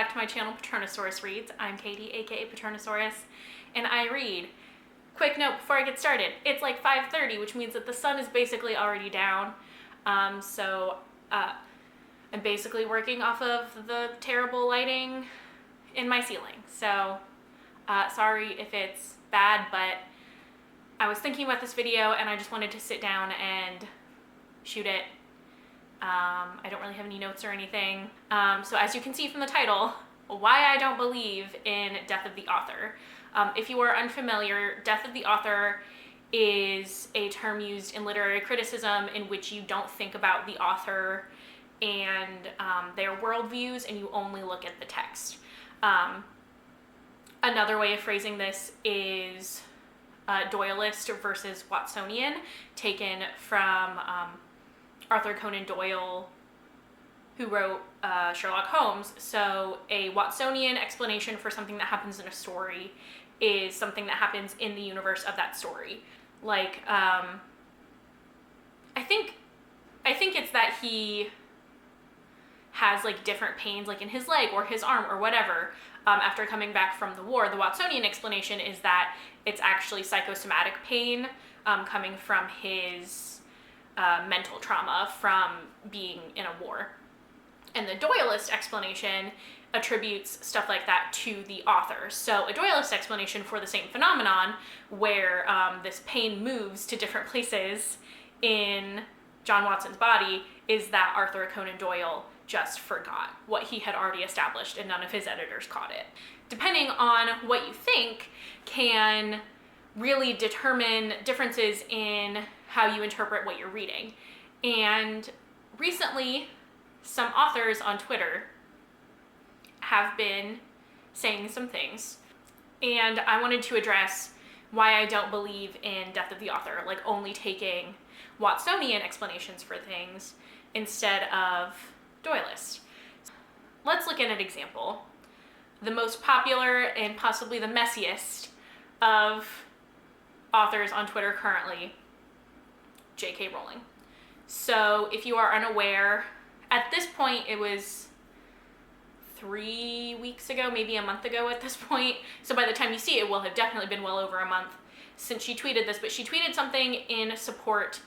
back to my channel, Paternosaurus Reads. I'm Katie, aka Paternosaurus, and I read. Quick note before I get started, it's like 5:30, which means that the sun is basically already down. I'm basically working off of the terrible lighting in my ceiling. So sorry if it's bad, but I was thinking about this video and I just wanted to sit down and shoot it. I don't really have any notes or anything. So as you can see from the title, why I don't believe in Death of the Author. If you are unfamiliar, Death of the Author is a term used in literary criticism in which you don't think about the author and their worldviews and you only look at the text. Another way of phrasing this is Doyleist versus Watsonian, taken from Arthur Conan Doyle, who wrote Sherlock Holmes. So a Watsonian explanation for something that happens in a story is something that happens in the universe of that story. Like, I think it's that he has like different pains like in his leg or his arm or whatever after coming back from the war. The Watsonian explanation is that it's actually psychosomatic pain coming from his mental trauma from being in a war. And the Doyleist explanation attributes stuff like that to the author. So a Doyleist explanation for the same phenomenon where this pain moves to different places in John Watson's body is that Arthur Conan Doyle just forgot what he had already established and none of his editors caught it. Depending on what you think can really determine differences in how you interpret what you're reading. And recently, some authors on Twitter have been saying some things, and I wanted to address why I don't believe in Death of the Author, like only taking Watsonian explanations for things instead of Doyleist. Let's look at an example. The most popular and possibly the messiest of authors on Twitter currently, J.K. Rowling. So if you are unaware, at this point it was 3 weeks ago, maybe a month ago at this point. So by the time you see it, it will have definitely been well over a month since she tweeted this, but she tweeted something in support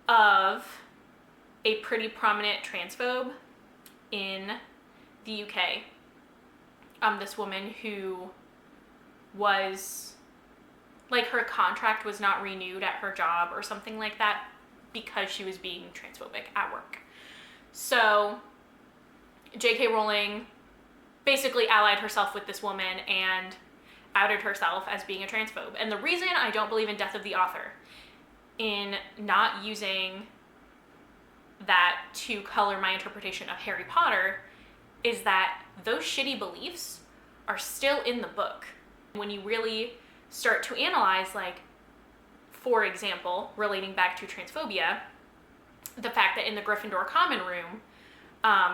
of a pretty prominent transphobe in the UK. This woman who was, like, her contract was not renewed at her job or something like that because she was being transphobic at work. So J.K. Rowling basically allied herself with this woman and outed herself as being a transphobe. And the reason I don't believe in Death of the Author, in not using that to color my interpretation of Harry Potter, is that those shitty beliefs are still in the book. When you really start to analyze, like, for example, relating back to transphobia, the fact that in the Gryffindor common room,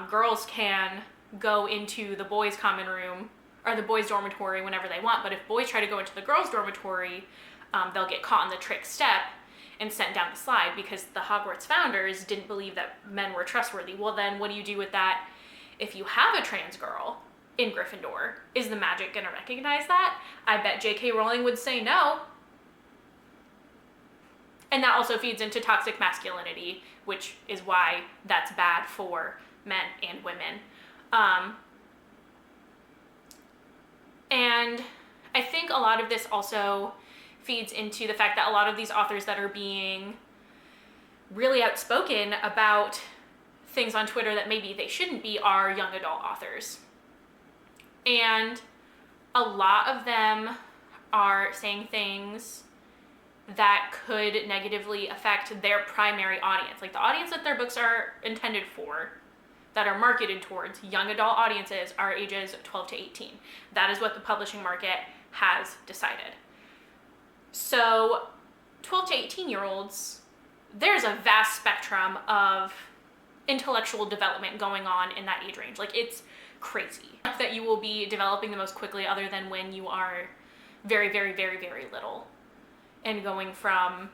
girls can go into the boys' common room or the boys' dormitory whenever they want, but if boys try to go into the girls' dormitory, they'll get caught in the trick step and sent down the slide because the Hogwarts founders didn't believe that men were trustworthy. Well, then what do you do with that if you have a trans girl in Gryffindor? Is the magic gonna recognize that? I bet J.K. Rowling would say no. And that also feeds into toxic masculinity, which is why that's bad for men and women. And I think a lot of this also feeds into the fact that a lot of these authors that are being really outspoken about things on Twitter that maybe they shouldn't be are young adult authors. And a lot of them are saying things that could negatively affect their primary audience, like the audience that their books are intended for, that are marketed towards. Young adult audiences are ages 12 to 18. That is what the publishing market has decided. So 12 to 18-year-olds, there's a vast spectrum of intellectual development going on in that age range. Like, it's crazy that you will be developing the most quickly other than when you are very, very, very, very little, and going from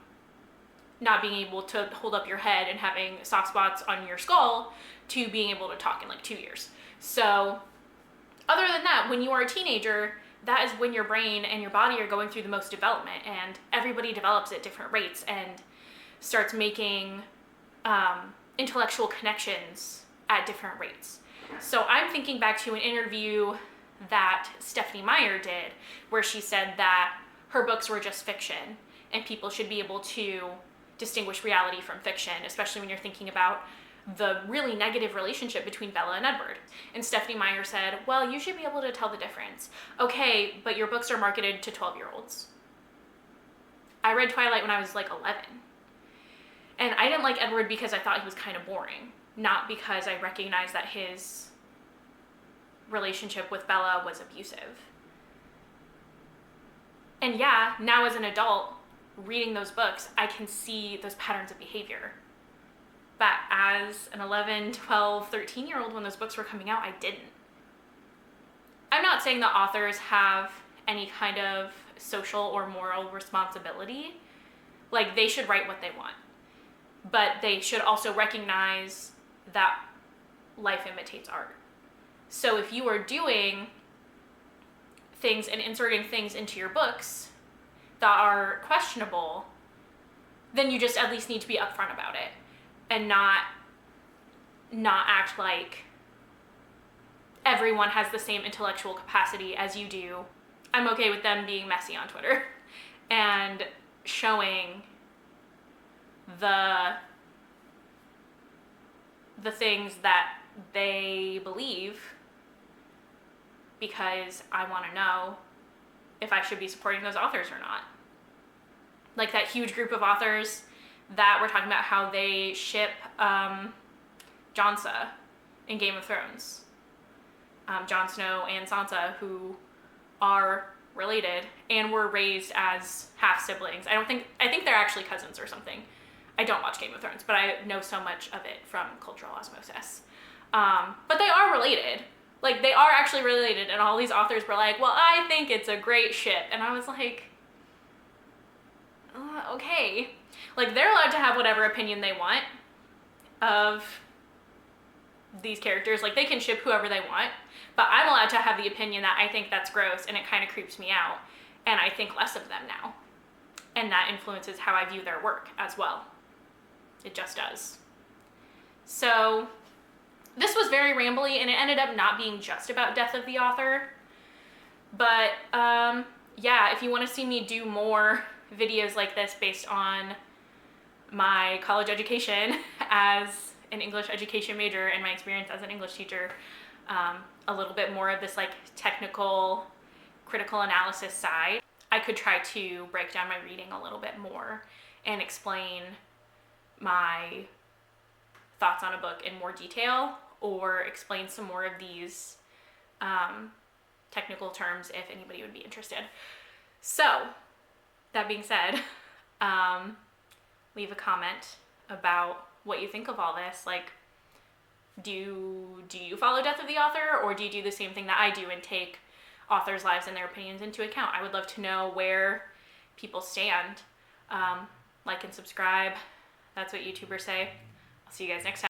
not being able to hold up your head and having soft spots on your skull to being able to talk in like 2 years. So other than that, when you are a teenager, that is when your brain and your body are going through the most development, and everybody develops at different rates and starts making intellectual connections at different rates. So I'm thinking back to an interview that Stephenie Meyer did, where she said that her books were just fiction and people should be able to distinguish reality from fiction, especially when you're thinking about the really negative relationship between Bella and Edward. And Stephenie Meyer said, well, you should be able to tell the difference. Okay, but your books are marketed to 12-year-olds. I read Twilight when I was like 11. And I didn't like Edward because I thought he was kind of boring, not because I recognized that his relationship with Bella was abusive. And yeah, now as an adult, reading those books, I can see those patterns of behavior. But as an 11, 12, 13-year-old, when those books were coming out, I didn't. I'm not saying that authors have any kind of social or moral responsibility. Like, they should write what they want. But they should also recognize that life imitates art. So if you are doing things and inserting things into your books that are questionable, then you just at least need to be upfront about it and not act like everyone has the same intellectual capacity as you do. I'm okay with them being messy on Twitter and showing the things that they believe, because I want to know if I should be supporting those authors or not. Like that huge group of authors that were talking about how they ship Sansa in Game of Thrones. Jon Snow and Sansa, who are related and were raised as half siblings. I think they're actually cousins or something. I don't watch Game of Thrones, but I know so much of it from cultural osmosis. But they are related. Like, they are actually related, and all these authors were like, well, I think it's a great ship. And I was like, okay. Like, they're allowed to have whatever opinion they want of these characters. Like, they can ship whoever they want, but I'm allowed to have the opinion that I think that's gross and it kind of creeps me out, and I think less of them now. And that influences how I view their work as well. It just does. So this was very rambly, and it ended up not being just about death of the author. But yeah, if you want to see me do more videos like this based on my college education as an English education major and my experience as an English teacher, a little bit more of this like technical critical analysis side, I could try to break down my reading a little bit more and explain my thoughts on a book in more detail, or explain some more of these technical terms if anybody would be interested. So, that being said, leave a comment about what you think of all this. Like, do you follow Death of the Author, or do you do the same thing that I do and take authors' lives and their opinions into account? I would love to know where people stand. Like and subscribe. That's what YouTubers say. I'll see you guys next time.